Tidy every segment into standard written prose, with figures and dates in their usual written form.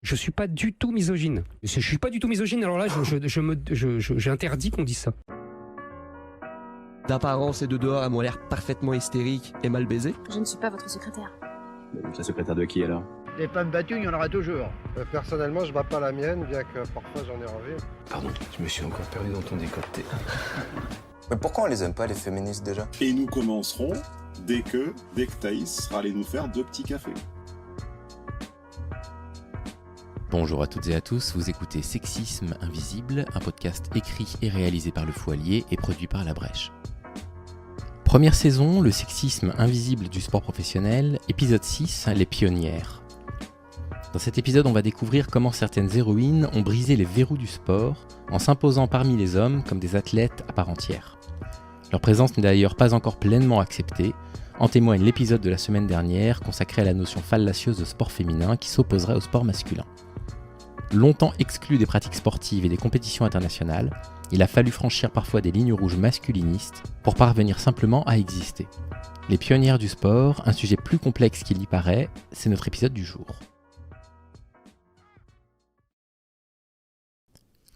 Je suis pas du tout misogyne. Je suis pas du tout misogyne, alors là, j'interdis qu'on dise ça. D'apparence et de dehors, elles m'ont l'air parfaitement hystériques et mal baisées. Je ne suis pas votre secrétaire. La secrétaire de qui alors? Des femmes battues, il y en aura toujours. Personnellement, je bats pas la mienne, bien que parfois j'en ai envie. Pardon, je me suis encore perdu dans ton décolleté. Mais pourquoi on les aime pas, les féministes, déjà? Et nous commencerons dès que Thaïs sera allé nous faire 2 petits cafés. Bonjour à toutes et à tous, vous écoutez Sexisme Invisible, un podcast écrit et réalisé par Le Foilier et produit par La Brèche. Première saison, le sexisme invisible du sport professionnel, épisode 6, les pionnières. Dans cet épisode, on va découvrir comment certaines héroïnes ont brisé les verrous du sport en s'imposant parmi les hommes comme des athlètes à part entière. Leur présence n'est d'ailleurs pas encore pleinement acceptée, en témoigne l'épisode de la semaine dernière consacré à la notion fallacieuse de sport féminin qui s'opposerait au sport masculin. Longtemps exclu des pratiques sportives et des compétitions internationales, il a fallu franchir parfois des lignes rouges masculinistes pour parvenir simplement à exister. Les pionnières du sport, un sujet plus complexe qu'il y paraît, c'est notre épisode du jour.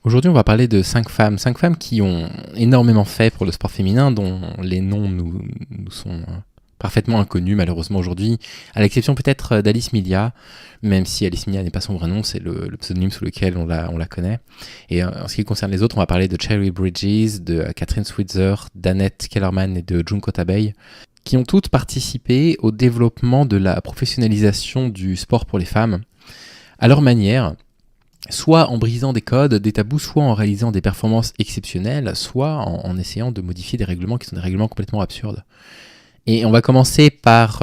Aujourd'hui, on va parler de 5 femmes qui ont énormément fait pour le sport féminin, dont les noms nous sont parfaitement inconnus malheureusement aujourd'hui, à l'exception peut-être d'Alice Milia, même si Alice Milia n'est pas son vrai nom, c'est le pseudonyme sous lequel on la connaît. Et en ce qui concerne les autres, on va parler de Cherry Bridges, de Catherine Switzer, d'Annette Kellerman et de Junko Tabei, qui ont toutes participé au développement de la professionnalisation du sport pour les femmes, à leur manière, soit en brisant des codes, des tabous, soit en réalisant des performances exceptionnelles, soit en essayant de modifier des règlements qui sont des règlements complètement absurdes. Et on va commencer par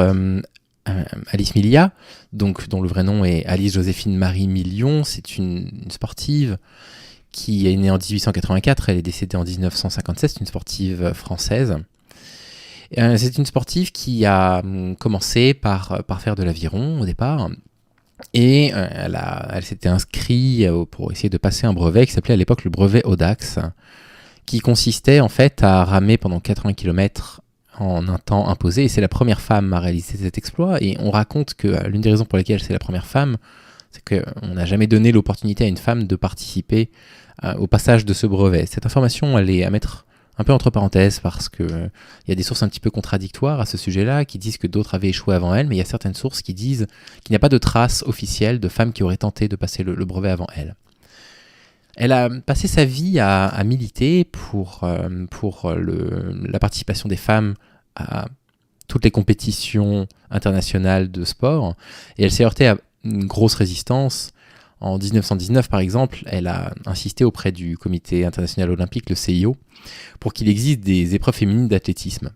Alice Milia, donc, dont le vrai nom est Alice Joséphine Marie Million. C'est une sportive qui est née en 1884, elle est décédée en 1957, c'est une sportive française. C'est une sportive qui a commencé par faire de l'aviron au départ, et elle s'était inscrite pour essayer de passer un brevet qui s'appelait à l'époque le brevet Audax, qui consistait en fait à ramer pendant 80 km en un temps imposé, et c'est la première femme à réaliser cet exploit. Et on raconte que l'une des raisons pour lesquelles c'est la première femme, c'est qu'on n'a jamais donné l'opportunité à une femme de participer au passage de ce brevet. Cette information, elle est à mettre un peu entre parenthèses, parce qu'il y a des sources un petit peu contradictoires à ce sujet-là, qui disent que d'autres avaient échoué avant elle, mais il y a certaines sources qui disent qu'il n'y a pas de traces officielles de femmes qui auraient tenté de passer le brevet avant elle. Elle a passé sa vie à militer pour la participation des femmes à toutes les compétitions internationales de sport, et elle s'est heurtée à une grosse résistance. En 1919, par exemple, elle a insisté auprès du Comité international olympique, le CIO, pour qu'il existe des épreuves féminines d'athlétisme.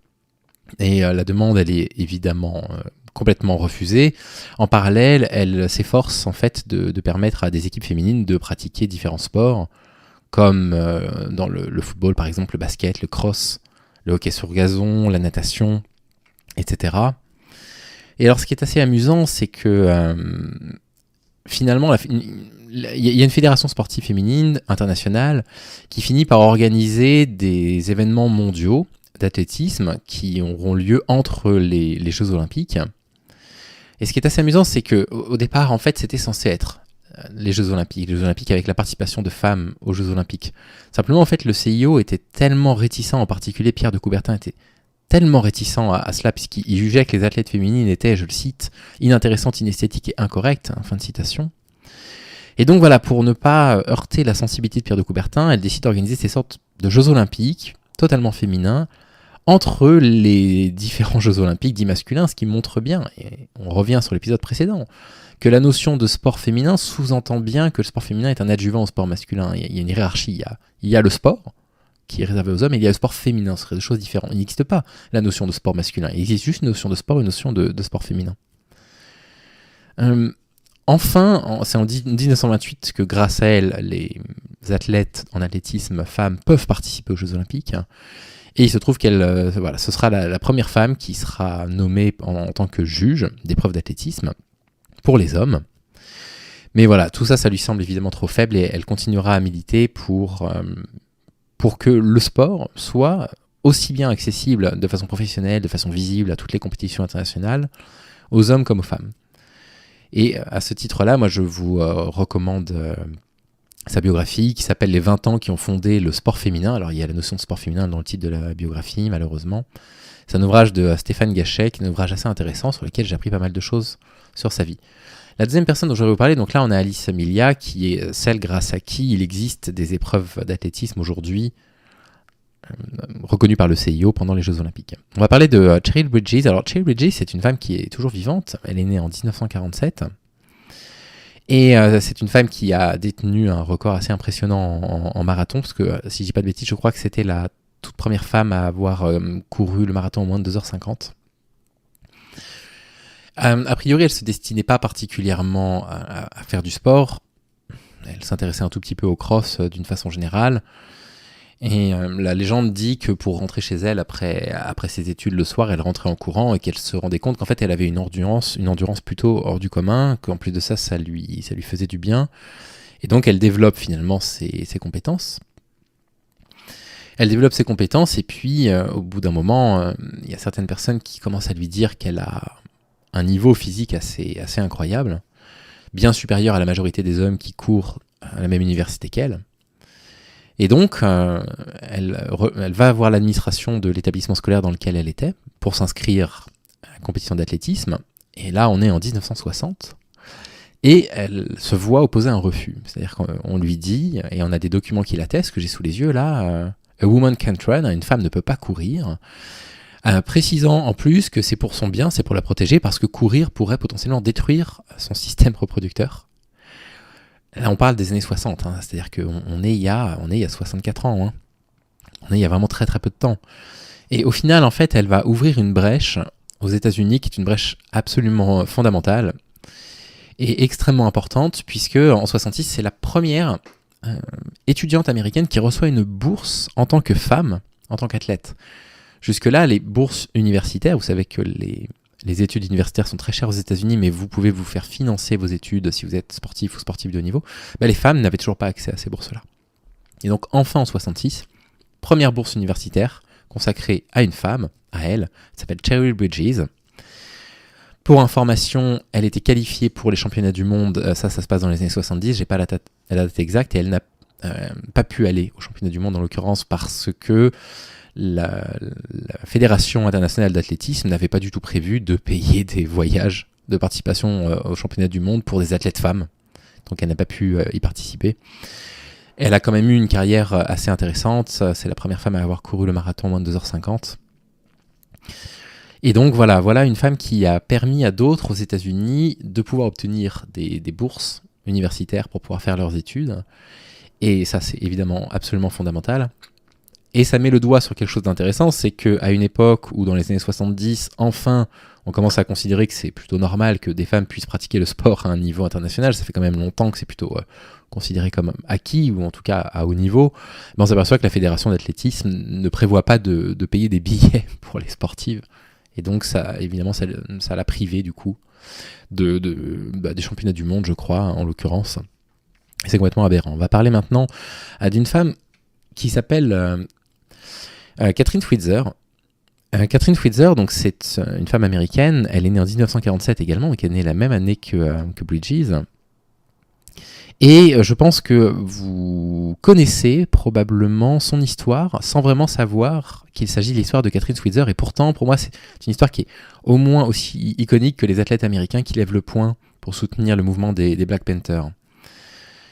Et la demande, elle est évidemment complètement refusée. En parallèle, elle s'efforce en fait de permettre à des équipes féminines de pratiquer différents sports, comme dans le football par exemple, le basket, le cross, le hockey sur gazon, la natation, etc. Et alors ce qui est assez amusant, c'est que finalement, il y a une fédération sportive féminine internationale qui finit par organiser des événements mondiaux d'athlétisme qui auront lieu entre les Jeux Olympiques. Et ce qui est assez amusant, c'est qu'au départ, en fait, c'était censé être les Jeux Olympiques avec la participation de femmes aux Jeux Olympiques. Simplement, en fait, le CIO était tellement réticent, en particulier Pierre de Coubertin était tellement réticent à cela, puisqu'il jugeait que les athlètes féminines étaient, je le cite, inintéressantes, inesthétiques et incorrectes, fin de citation. Et donc voilà, pour ne pas heurter la sensibilité de Pierre de Coubertin, elle décide d'organiser ces sortes de Jeux Olympiques totalement féminins entre les différents Jeux Olympiques dits masculins, ce qui montre bien, et on revient sur l'épisode précédent, que la notion de sport féminin sous-entend bien que le sport féminin est un adjuvant au sport masculin. Il y a une hiérarchie, il y a le sport, qui est réservé aux hommes, et il y a le sport féminin, ce serait deux choses différentes. Il n'existe pas la notion de sport masculin, il existe juste une notion de sport et une notion de sport féminin. Enfin, c'est en 1928 que grâce à elle, les athlètes en athlétisme femmes peuvent participer aux Jeux Olympiques. Et il se trouve qu'elle, ce sera la première femme qui sera nommée en tant que juge d'épreuves d'athlétisme pour les hommes. Mais voilà, tout ça, ça lui semble évidemment trop faible, et elle continuera à militer pour que le sport soit aussi bien accessible de façon professionnelle, de façon visible à toutes les compétitions internationales, aux hommes comme aux femmes. Et à ce titre-là, moi je vous recommande sa biographie qui s'appelle « Les 20 ans qui ont fondé le sport féminin ». Alors il y a la notion de sport féminin dans le titre de la biographie, malheureusement. C'est un ouvrage de Stéphane Gachet, qui est un ouvrage assez intéressant sur lequel j'ai appris pas mal de choses sur sa vie. La deuxième personne dont je vais vous parler, donc là on a Alice Milia, qui est celle grâce à qui il existe des épreuves d'athlétisme aujourd'hui reconnues par le CIO pendant les Jeux Olympiques. On va parler de Cheryl Bridges. Alors Cheryl Bridges, c'est une femme qui est toujours vivante, elle est née en 1947. Et c'est une femme qui a détenu un record assez impressionnant en marathon, parce que si je dis pas de bêtises, je crois que c'était la toute première femme à avoir couru le marathon en moins de 2h50. A priori, elle se destinait pas particulièrement à faire du sport. Elle s'intéressait un tout petit peu au cross d'une façon générale. Et la légende dit que pour rentrer chez elle après ses études le soir, elle rentrait en courant et qu'elle se rendait compte qu'en fait elle avait une endurance plutôt hors du commun, qu'en plus de ça, ça lui faisait du bien. Et donc elle développe finalement ses compétences. Elle développe ses compétences et puis au bout d'un moment, il y a certaines personnes qui commencent à lui dire qu'elle a un niveau physique assez incroyable, bien supérieur à la majorité des hommes qui courent à la même université qu'elle. Et donc, elle va voir l'administration de l'établissement scolaire dans lequel elle était pour s'inscrire à la compétition d'athlétisme. Et là, on est en 1960. Et elle se voit opposer un refus. C'est-à-dire qu'on lui dit, et on a des documents qui l'attestent, que j'ai sous les yeux là, A woman can't run, une femme ne peut pas courir. Précisant en plus que c'est pour son bien, c'est pour la protéger, parce que courir pourrait potentiellement détruire son système reproducteur. Là, on parle des années 60, hein, c'est-à-dire qu'on est il y a 64 ans. Hein. On est il y a vraiment très très peu de temps. Et au final, en fait, elle va ouvrir une brèche aux États-Unis, qui est une brèche absolument fondamentale et extrêmement importante, puisque en 66, c'est la première étudiante américaine qui reçoit une bourse en tant que femme, en tant qu'athlète. Jusque-là, les bourses universitaires, vous savez que les études universitaires sont très chères aux États-Unis, mais vous pouvez vous faire financer vos études si vous êtes sportif ou sportif de haut niveau. Les femmes n'avaient toujours pas accès à ces bourses-là. Et donc, enfin en 66, première bourse universitaire consacrée à une femme, à elle s'appelle Cheryl Bridges. Pour information, elle était qualifiée pour les championnats du monde, ça se passe dans les années 70, j'ai pas la date exacte, et elle n'a pas pu aller aux championnats du monde en l'occurrence parce que la Fédération internationale d'athlétisme n'avait pas du tout prévu de payer des voyages de participation aux championnats du monde pour des athlètes femmes. Donc elle n'a pas pu y participer. Elle a quand même eu une carrière assez intéressante. C'est la première femme à avoir couru le marathon en moins de 2h50. Et donc voilà une femme qui a permis à d'autres aux États-Unis de pouvoir obtenir des bourses universitaires pour pouvoir faire leurs études. Et ça, c'est évidemment absolument fondamental. Et ça met le doigt sur quelque chose d'intéressant, c'est qu'à une époque où dans les années 70, enfin, on commence à considérer que c'est plutôt normal que des femmes puissent pratiquer le sport à un niveau international, ça fait quand même longtemps que c'est plutôt considéré comme acquis, ou en tout cas à haut niveau, mais on s'aperçoit que la fédération d'athlétisme ne prévoit pas de payer des billets pour les sportives. Et donc ça, évidemment, ça l'a privé du coup des championnats du monde, je crois, en l'occurrence. Et c'est complètement aberrant. On va parler maintenant d'une femme qui s'appelle Catherine Switzer. Catherine Switzer, donc c'est une femme américaine. Elle est née en 1947 également, donc elle est née la même année que Bridges. Et je pense que vous connaissez probablement son histoire sans vraiment savoir qu'il s'agit de l'histoire de Catherine Switzer. Et pourtant, pour moi, c'est une histoire qui est au moins aussi iconique que les athlètes américains qui lèvent le poing pour soutenir le mouvement des Black Panthers.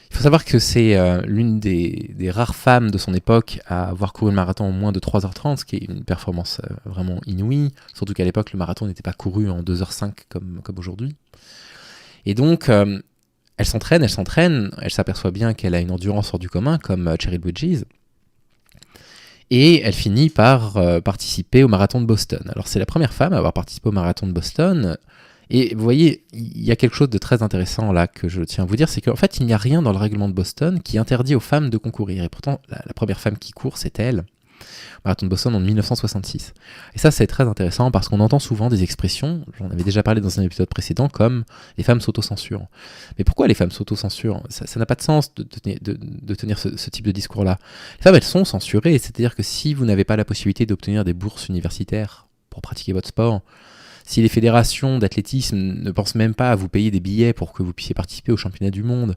Il faut savoir que c'est l'une des rares femmes de son époque à avoir couru le marathon en moins de 3h30, ce qui est une performance vraiment inouïe, surtout qu'à l'époque, le marathon n'était pas couru en 2h05 comme aujourd'hui. Et donc, elle s'entraîne, elle s'aperçoit bien qu'elle a une endurance hors du commun, comme Cheryl Bridges, et elle finit par participer au marathon de Boston. Alors, c'est la première femme à avoir participé au marathon de Boston. Et vous voyez, il y a quelque chose de très intéressant là que je tiens à vous dire, c'est qu'en fait, il n'y a rien dans le règlement de Boston qui interdit aux femmes de concourir. Et pourtant, la première femme qui court, c'est elle. Marathon de Boston en 1966. Et ça, c'est très intéressant parce qu'on entend souvent des expressions, j'en avais déjà parlé dans un épisode précédent, comme les femmes s'autocensurent. Mais pourquoi les femmes s'autocensurent ? Ça n'a pas de sens de tenir ce type de discours-là. Les femmes, elles sont censurées, c'est-à-dire que si vous n'avez pas la possibilité d'obtenir des bourses universitaires pour pratiquer votre sport, si les fédérations d'athlétisme ne pensent même pas à vous payer des billets pour que vous puissiez participer au championnat du monde,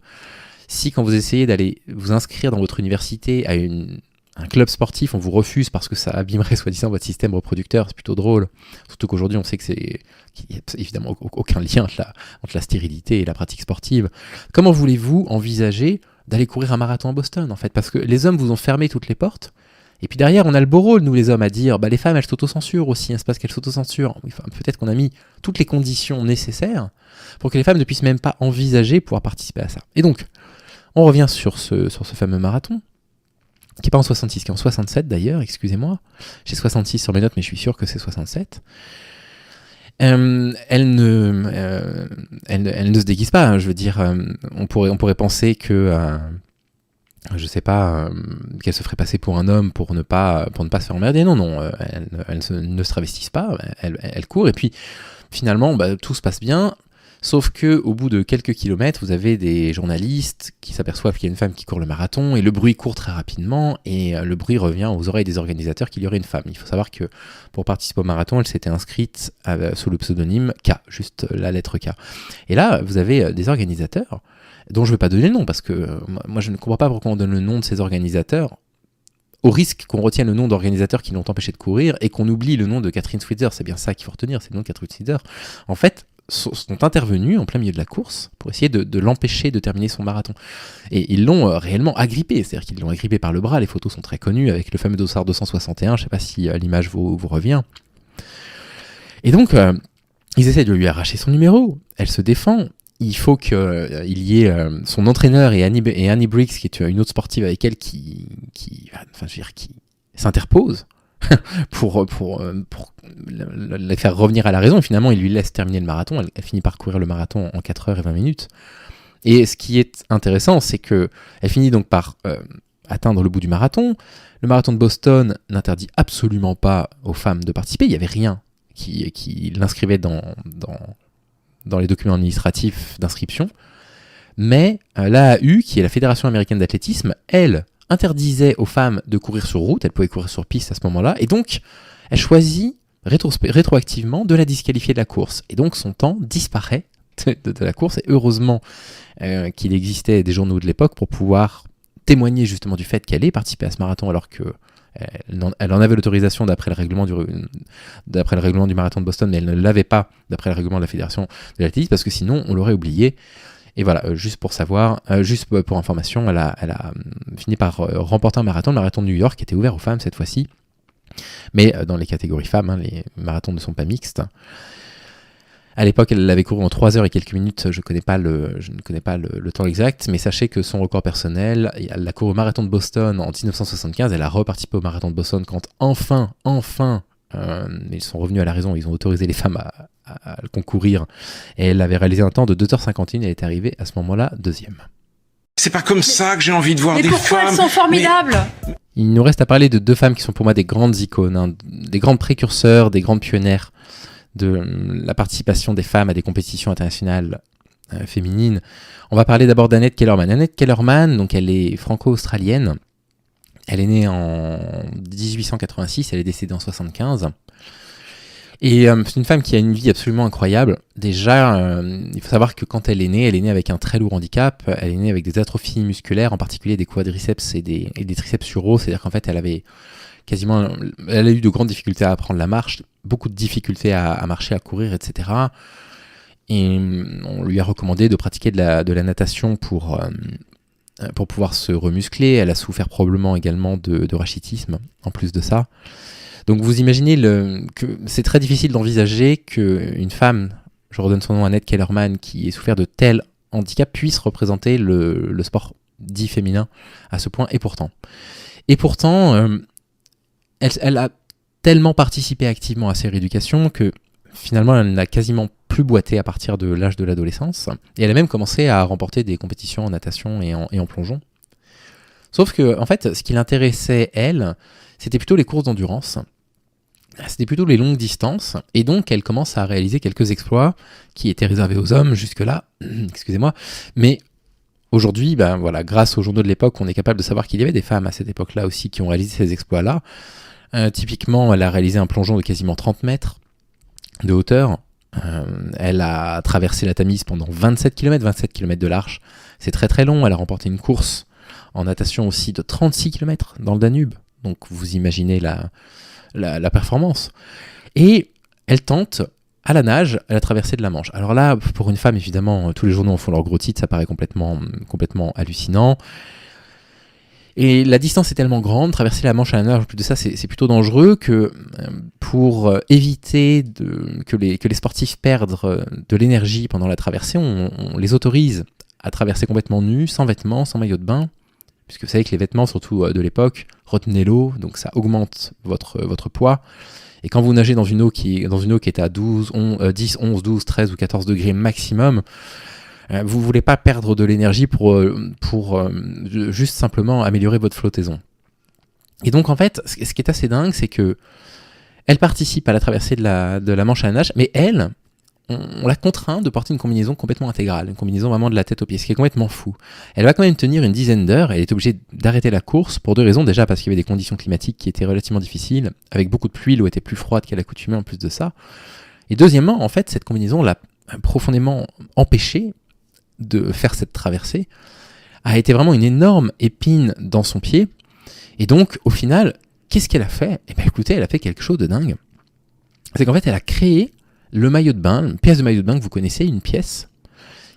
si quand vous essayez d'aller vous inscrire dans votre université à un club sportif, on vous refuse parce que ça abîmerait soi-disant votre système reproducteur, c'est plutôt drôle. Surtout qu'aujourd'hui, on sait qu'il n'y a évidemment aucun lien entre la stérilité et la pratique sportive. Comment voulez-vous envisager d'aller courir un marathon à Boston, en fait? Parce que les hommes vous ont fermé toutes les portes. Et puis derrière, on a le beau rôle, nous les hommes, à dire les femmes, elles s'autocensurent aussi, c'est parce qu'elles s'autocensurent. Peut-être qu'on a mis toutes les conditions nécessaires pour que les femmes ne puissent même pas envisager pouvoir participer à ça. Et donc, on revient sur ce fameux marathon, qui n'est pas en 66, qui est en 67 d'ailleurs, excusez-moi. J'ai 66 sur mes notes, mais je suis sûr que c'est 67. Elle ne se déguise pas, hein, je veux dire, on pourrait penser que... je sais pas, qu'elle se ferait passer pour un homme pour ne pas se faire emmerder. Non, elle ne se travestisse pas, elle court, et puis finalement, tout se passe bien, sauf que au bout de quelques kilomètres, vous avez des journalistes qui s'aperçoivent qu'il y a une femme qui court le marathon, et le bruit court très rapidement, et le bruit revient aux oreilles des organisateurs qu'il y aurait une femme. Il faut savoir que pour participer au marathon, elle s'était inscrite sous le pseudonyme K, juste la lettre K. Et là, vous avez des organisateurs dont je ne vais pas donner le nom, parce que moi je ne comprends pas pourquoi on donne le nom de ces organisateurs, au risque qu'on retienne le nom d'organisateurs qui l'ont empêché de courir, et qu'on oublie le nom de Catherine Switzer. C'est bien ça qu'il faut retenir, c'est le nom de Catherine Switzer. En fait, sont intervenus en plein milieu de la course pour essayer de l'empêcher de terminer son marathon. Et ils l'ont réellement agrippé, c'est-à-dire qu'ils l'ont agrippé par le bras. Les photos sont très connues, avec le fameux dossard 261, je ne sais pas si l'image vous revient. Et donc, ils essaient de lui arracher son numéro, elle se défend. Il faut qu'il y ait son entraîneur et Annie Briggs, qui est une autre sportive avec elle, qui s'interpose pour la faire revenir à la raison. Et finalement, il lui laisse terminer le marathon. Elle finit par courir le marathon en 4h20. Et ce qui est intéressant, c'est qu'elle finit donc par atteindre le bout du marathon. Le marathon de Boston n'interdit absolument pas aux femmes de participer. Il n'y avait rien qui l'inscrivait dans les documents administratifs d'inscription, mais l'AAU, qui est la Fédération américaine d'athlétisme, elle interdisait aux femmes de courir sur route, elles pouvaient courir sur piste à ce moment-là, et donc elle choisit rétroactivement de la disqualifier de la course, et donc son temps disparaît de la course, et heureusement qu'il existait des journaux de l'époque pour pouvoir témoigner justement du fait qu'elle ait participé à ce marathon alors que elle en avait l'autorisation d'après le règlement du marathon de Boston, mais elle ne l'avait pas d'après le règlement de la Fédération de l'athlétisme, parce que sinon on l'aurait oublié. Et voilà, juste pour information, elle a fini par remporter un marathon, le marathon de New York, qui était ouvert aux femmes cette fois-ci, mais dans les catégories femmes, les marathons ne sont pas mixtes. À l'époque, elle l'avait couru en 3 heures et quelques minutes, je ne connais pas le temps exact, mais sachez que son record personnel, elle a couru au marathon de Boston en 1975, elle a reparticipé au marathon de Boston quand enfin, ils sont revenus à la raison, ils ont autorisé les femmes à concourir, et elle avait réalisé un temps de 2h51, elle est arrivée à ce moment-là deuxième. C'est pas comme ça que j'ai envie de voir des femmes. Mais pourquoi elles sont formidables ? Il nous reste à parler de 2 femmes qui sont pour moi des grandes icônes, des grandes précurseurs, des grandes pionnières de la participation des femmes à des compétitions internationales féminines. On va parler d'abord d'Annette Kellerman. Annette Kellerman, donc elle est franco-australienne. Elle est née en 1886, elle est décédée en 1975. Et c'est une femme qui a une vie absolument incroyable. Déjà, il faut savoir que quand elle est née avec un très lourd handicap. Elle est née avec des atrophies musculaires, en particulier des quadriceps et des triceps suraux. C'est-à-dire qu'en fait, elle a eu de grandes difficultés à apprendre la marche, beaucoup de difficultés à marcher, à courir, etc. Et on lui a recommandé de pratiquer de la natation pour pouvoir se remuscler. Elle a souffert probablement également de rachitisme, en plus de ça. Donc vous imaginez que c'est très difficile d'envisager qu'une femme, je redonne son nom, Annette Kellerman, qui ait souffert de tel handicap, puisse représenter le sport dit féminin à ce point. Et pourtant, elle a tellement participé activement à ses rééducations que finalement elle n'a quasiment plus boité à partir de l'âge de l'adolescence. Et elle a même commencé à remporter des compétitions en natation et en plongeon. Sauf que, en fait, ce qui l'intéressait, elle, c'était plutôt les courses d'endurance. C'était plutôt les longues distances. Et donc, elle commence à réaliser quelques exploits qui étaient réservés aux hommes jusque-là. Excusez-moi. Mais aujourd'hui, grâce aux journaux de l'époque, on est capable de savoir qu'il y avait des femmes à cette époque-là aussi qui ont réalisé ces exploits-là. Typiquement, elle a réalisé un plongeon de quasiment 30 mètres. de hauteur. Elle a traversé la Tamise pendant 27 km de large. C'est très très long. Elle a remporté une course en natation aussi de 36 km dans le Danube. Donc vous imaginez la performance. Et elle tente à la nage à la traversée de la Manche. Alors là, pour une femme, évidemment, tous les journaux en font leur gros titre, ça paraît complètement hallucinant. Et la distance est tellement grande, traverser la Manche à la nage, en plus de ça, c'est plutôt dangereux que pour éviter que les sportifs perdent de l'énergie pendant la traversée, on les autorise à traverser complètement nus, sans vêtements, sans maillot de bain, puisque vous savez que les vêtements, surtout de l'époque, retenaient l'eau, donc ça augmente votre poids. Et quand vous nagez dans une eau qui est à 10, 11, 12, 13 ou 14 degrés maximum, vous ne voulez pas perdre de l'énergie pour juste simplement améliorer votre flottaison. Et donc en fait, ce qui est assez dingue, c'est que elle participe à la traversée de la Manche à la nage, mais elle, on l'a contraint de porter une combinaison complètement intégrale, une combinaison vraiment de la tête aux pieds, ce qui est complètement fou. Elle va quand même tenir une dizaine d'heures, elle est obligée d'arrêter la course pour deux raisons. Déjà parce qu'il y avait des conditions climatiques qui étaient relativement difficiles, avec beaucoup de pluie, l'eau était plus froide qu'à l'accoutumée en plus de ça. Et deuxièmement, en fait, cette combinaison l'a profondément empêchée de faire cette traversée, a été vraiment une énorme épine dans son pied. Et donc, au final, qu'est-ce qu'elle a fait ? Eh bien écoutez, elle a fait quelque chose de dingue. C'est qu'en fait, elle a créé le maillot de bain, une pièce de maillot de bain que vous connaissez, une pièce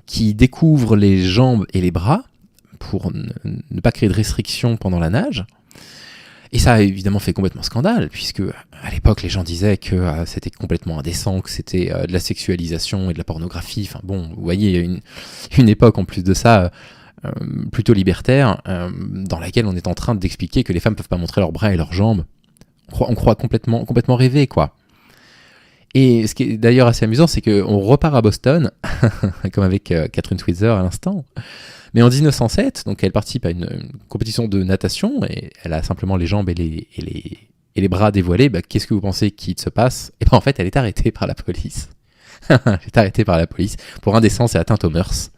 qui découvre les jambes et les bras pour ne pas créer de restrictions pendant la nage. Et ça a évidemment fait complètement scandale, puisque à l'époque, les gens disaient que c'était complètement indécent, que c'était de la sexualisation et de la pornographie. Enfin bon, vous voyez, une époque en plus de ça plutôt libertaire, dans laquelle on est en train d'expliquer que les femmes ne peuvent pas montrer leurs bras et leurs jambes. On croit complètement rêver, quoi. Et ce qui est d'ailleurs assez amusant, c'est qu'on repart à Boston, comme avec Catherine Switzer à l'instant. Mais en 1907, donc elle participe à une compétition de natation, et elle a simplement les jambes et les bras dévoilés. Bah, qu'est-ce que vous pensez qu'il se passe ? Et ben en fait, elle est arrêtée par la police. Elle est arrêtée par la police pour indécence et atteinte aux mœurs.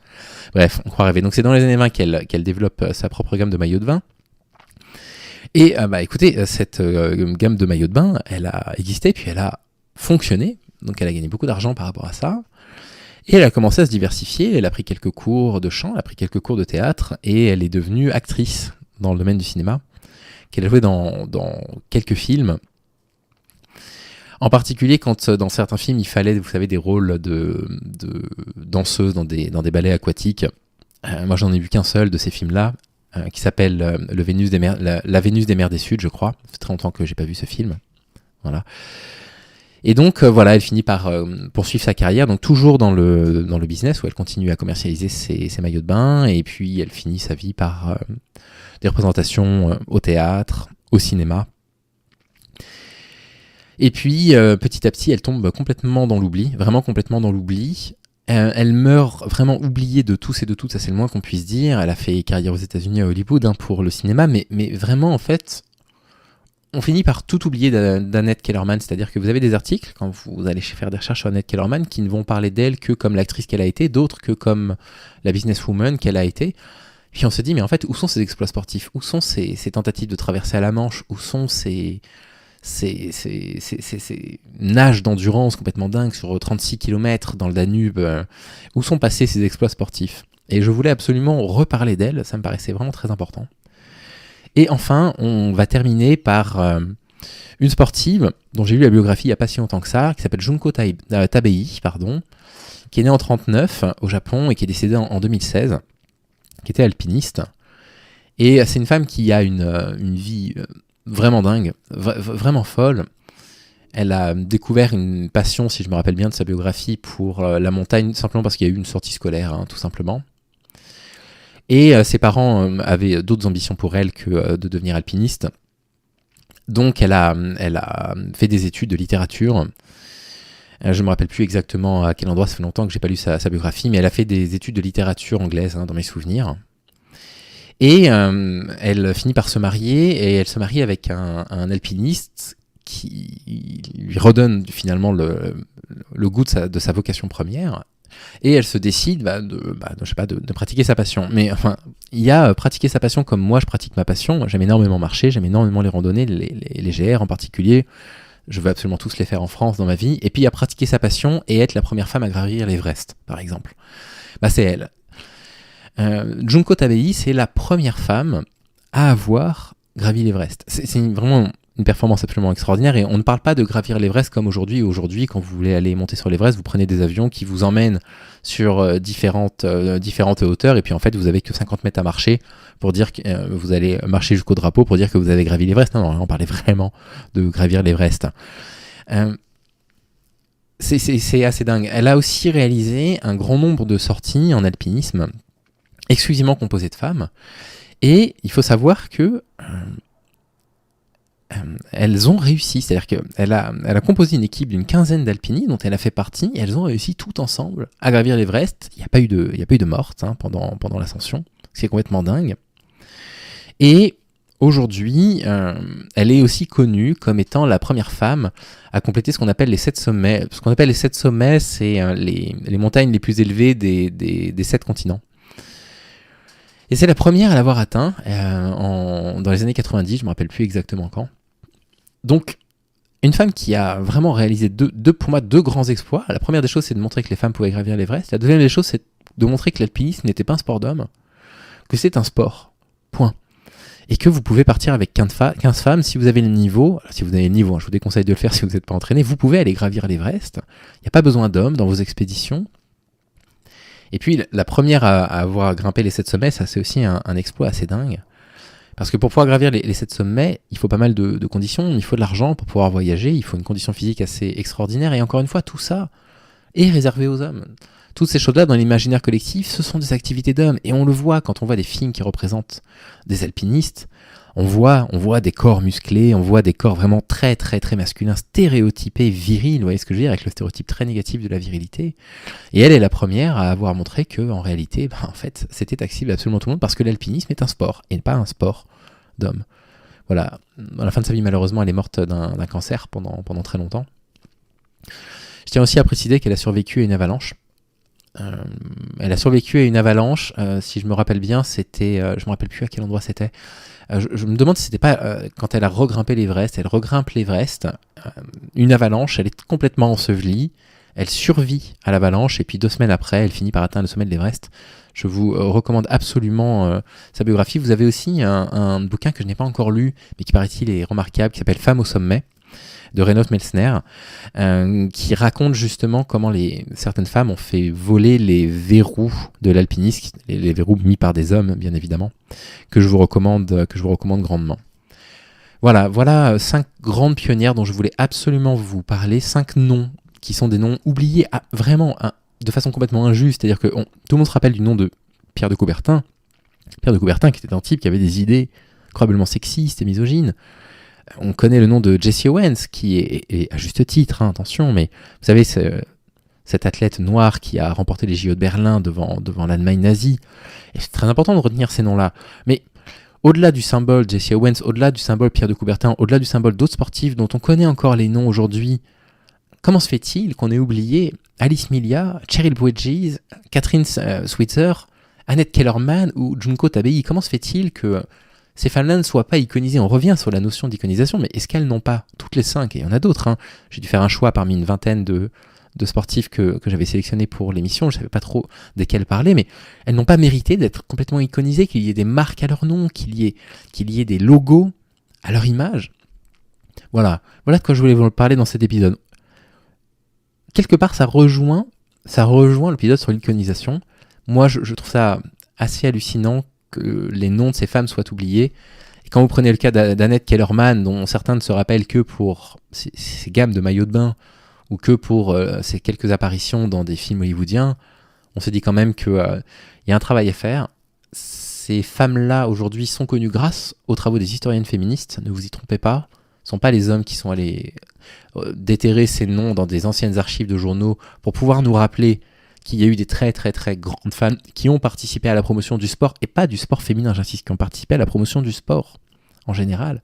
Bref, on croit rêver. Donc c'est dans les années 20 qu'elle développe sa propre gamme de maillots de bain. Et écoutez, cette gamme de maillots de bain, elle a existé, puis elle a fonctionné, donc elle a gagné beaucoup d'argent par rapport à ça, et elle a commencé à se diversifier. Elle a pris quelques cours de chant, elle a pris quelques cours de théâtre, et elle est devenue actrice dans le domaine du cinéma, qu'elle a joué dans quelques films, en particulier quand dans certains films il fallait, vous savez, des rôles de danseuses dans des ballets aquatiques. Moi j'en ai vu qu'un seul de ces films-là, qui s'appelle la Vénus des mers des Suds, je crois. Ça fait très longtemps que j'ai pas vu ce film. Voilà. Et donc voilà, elle finit par poursuivre sa carrière, donc toujours dans le business, où elle continue à commercialiser ses maillots de bain, et puis elle finit sa vie par des représentations au théâtre, au cinéma. Et puis petit à petit, elle tombe complètement dans l'oubli, vraiment complètement dans l'oubli. Elle meurt vraiment oubliée de tous et de toutes, ça c'est le moins qu'on puisse dire. Elle a fait carrière aux États-Unis, à Hollywood, pour le cinéma, mais vraiment en fait, on finit par tout oublier d'Annette Kellerman, c'est-à-dire que vous avez des articles, quand vous allez faire des recherches sur Annette Kellerman, qui ne vont parler d'elle que comme l'actrice qu'elle a été, d'autres que comme la businesswoman qu'elle a été. Puis on se dit, mais en fait, où sont ces exploits sportifs ? Où sont ces tentatives de traverser à la Manche ? Où sont ces nages d'endurance complètement dingues sur 36 km dans le Danube ? Où sont passés ces exploits sportifs ? Et je voulais absolument reparler d'elle, ça me paraissait vraiment très important. Et enfin, on va terminer par une sportive dont j'ai lu la biographie il n'y a pas si longtemps que ça, qui s'appelle Junko Tabei, qui est née en 1939 au Japon et qui est décédée en 2016, qui était alpiniste. Et c'est une femme qui a une vie vraiment dingue, vraiment folle. Elle a découvert une passion, si je me rappelle bien de sa biographie, pour la montagne, simplement parce qu'il y a eu une sortie scolaire, tout simplement. Et ses parents avaient d'autres ambitions pour elle que de devenir alpiniste. Donc elle a fait des études de littérature. Je ne me rappelle plus exactement à quel endroit, ça fait longtemps que j'ai pas lu sa biographie, mais elle a fait des études de littérature anglaise, dans mes souvenirs. Et elle finit par se marier, et elle se marie avec un alpiniste qui lui redonne finalement le goût de sa vocation première. Et elle se décide de pratiquer sa passion. Mais enfin, il y a pratiquer sa passion comme moi je pratique ma passion. J'aime énormément marcher, j'aime énormément les randonnées, les GR en particulier. je veux absolument tous les faire en France dans ma vie, et puis à pratiquer sa passion et être la première femme à gravir l'Everest, par exemple. Bah, c'est elle. Junko Tabei, c'est la première femme à avoir gravi l'Everest. C'est vraiment une performance absolument extraordinaire, et on ne parle pas de gravir l'Everest comme aujourd'hui. Aujourd'hui, quand vous voulez aller monter sur l'Everest, vous prenez des avions qui vous emmènent sur différentes hauteurs, et puis en fait, vous avez que 50 mètres à marcher pour dire que vous allez marcher jusqu'au drapeau pour dire que vous avez gravi l'Everest. Non, on parlait vraiment de gravir l'Everest. C'est assez dingue. Elle a aussi réalisé un grand nombre de sorties en alpinisme, exclusivement composées de femmes, et il faut savoir que elles ont réussi, c'est-à-dire qu'elle a composé une équipe d'une quinzaine d'alpinistes dont elle a fait partie, et elles ont réussi tout ensemble à gravir l'Everest. Il n'y a pas eu de morte pendant l'ascension, ce qui est complètement dingue. Et aujourd'hui, elle est aussi connue comme étant la première femme à compléter ce qu'on appelle les 7 sommets. Ce qu'on appelle les 7 sommets, c'est les montagnes les plus élevées des 7 continents. Et c'est la première à l'avoir atteint dans les années 90, je ne me rappelle plus exactement quand. Donc, une femme qui a vraiment réalisé pour moi deux grands exploits. La première des choses, c'est de montrer que les femmes pouvaient gravir l'Everest. La deuxième des choses, c'est de montrer que l'alpinisme n'était pas un sport d'hommes, que c'est un sport. Point. Et que vous pouvez partir avec 15 femmes si vous avez le niveau. Alors, si vous avez le niveau, je vous déconseille de le faire si vous n'êtes pas entraîné. Vous pouvez aller gravir l'Everest. Il n'y a pas besoin d'hommes dans vos expéditions. Et puis, la première à avoir grimpé les 7 sommets, ça c'est aussi un exploit assez dingue. Parce que pour pouvoir gravir les 7 sommets, il faut pas mal de conditions. Il faut de l'argent pour pouvoir voyager. Il faut une condition physique assez extraordinaire. Et encore une fois, tout ça est réservé aux hommes. Toutes ces choses-là, dans l'imaginaire collectif, ce sont des activités d'hommes. Et on le voit quand on voit des films qui représentent des alpinistes. On voit des corps musclés, on voit des corps vraiment très très très masculins, stéréotypés, virils, vous voyez ce que je veux dire, avec le stéréotype très négatif de la virilité. Et elle est la première à avoir montré que, en réalité, en fait, c'était accessible à absolument tout le monde, parce que l'alpinisme est un sport, et pas un sport d'hommes. Voilà. À la fin de sa vie, malheureusement, elle est morte d'un cancer pendant très longtemps. Je tiens aussi à préciser qu'elle a survécu à une avalanche. Elle a survécu à une avalanche, si je me rappelle bien, c'était, je me rappelle plus à quel endroit c'était. Je me demande si c'était pas quand elle a regrimpé l'Everest. Elle regrimpe l'Everest, une avalanche, elle est complètement ensevelie, elle survit à l'avalanche, et puis 2 semaines après, elle finit par atteindre le sommet de l'Everest. Je vous recommande absolument sa biographie. Vous avez aussi un bouquin que je n'ai pas encore lu, mais qui paraît-il est remarquable, qui s'appelle Femme au sommet, de Reinhold Melsner, qui raconte justement comment certaines femmes ont fait voler les verrous de l'alpinisme, les verrous mis par des hommes, bien évidemment, que je vous recommande grandement. Voilà 5 grandes pionnières dont je voulais absolument vous parler, 5 noms qui sont des noms oubliés vraiment de façon complètement injuste, c'est-à-dire que tout le monde se rappelle du nom de Pierre de Coubertin. Pierre de Coubertin qui était un type qui avait des idées incroyablement sexistes et misogynes. On connaît le nom de Jesse Owens, qui est à juste titre, attention, mais vous savez, cet athlète noir qui a remporté les JO de Berlin devant l'Allemagne nazie. Et c'est très important de retenir ces noms-là. Mais au-delà du symbole Jesse Owens, au-delà du symbole Pierre de Coubertin, au-delà du symbole d'autres sportifs dont on connaît encore les noms aujourd'hui, comment se fait-il qu'on ait oublié Alice Milia, Cheryl Bridges, Catherine Switzer, Annette Kellerman ou Junko Tabei? Comment se fait-il que ces femmes-là ne soient pas iconisées? On revient sur la notion d'iconisation, mais est-ce qu'elles n'ont pas, toutes les 5, et il y en a d'autres, j'ai dû faire un choix parmi une vingtaine de sportifs que j'avais sélectionnés pour l'émission, je ne savais pas trop desquels parler, mais elles n'ont pas mérité d'être complètement iconisées, qu'il y ait des marques à leur nom, qu'il y ait des logos à leur image. Voilà de quoi je voulais vous parler dans cet épisode. Quelque part, ça rejoint l'épisode sur l'iconisation. Moi, je trouve ça assez hallucinant que les noms de ces femmes soient oubliés. Et quand vous prenez le cas d'Annette Kellerman, dont certains ne se rappellent que pour ses gammes de maillots de bain, ou que pour ses quelques apparitions dans des films hollywoodiens, on se dit quand même qu'il y a un travail à faire. Ces femmes-là, aujourd'hui, sont connues grâce aux travaux des historiennes féministes, ne vous y trompez pas. Ce ne sont pas les hommes qui sont allés déterrer ces noms dans des anciennes archives de journaux pour pouvoir nous rappeler qu'il y a eu des très très très grandes femmes qui ont participé à la promotion du sport, et pas du sport féminin, j'insiste, qui ont participé à la promotion du sport en général,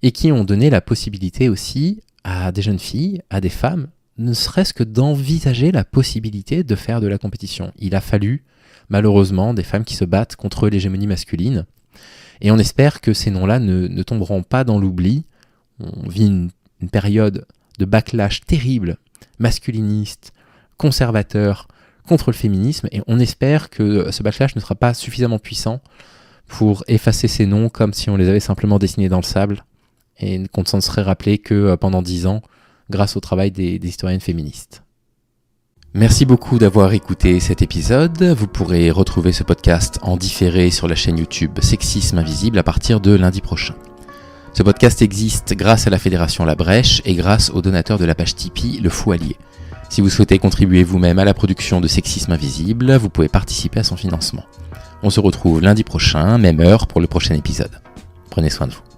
et qui ont donné la possibilité aussi à des jeunes filles, à des femmes, ne serait-ce que d'envisager la possibilité de faire de la compétition. Il a fallu, malheureusement, des femmes qui se battent contre l'hégémonie masculine, et on espère que ces noms-là ne tomberont pas dans l'oubli. On vit une une période de backlash terrible, masculiniste, conservateur, contre le féminisme, et on espère que ce backlash ne sera pas suffisamment puissant pour effacer ces noms comme si on les avait simplement dessinés dans le sable, et qu'on ne s'en serait rappelé que pendant 10 ans, grâce au travail des historiennes féministes. Merci beaucoup d'avoir écouté cet épisode. Vous pourrez retrouver ce podcast en différé sur la chaîne YouTube Sexisme Invisible à partir de lundi prochain. Ce podcast existe grâce à la Fédération La Brèche et grâce aux donateurs de la page Tipeee Le Fou Allié. Si vous souhaitez contribuer vous-même à la production de Sexisme Invisible, vous pouvez participer à son financement. On se retrouve lundi prochain, même heure, pour le prochain épisode. Prenez soin de vous.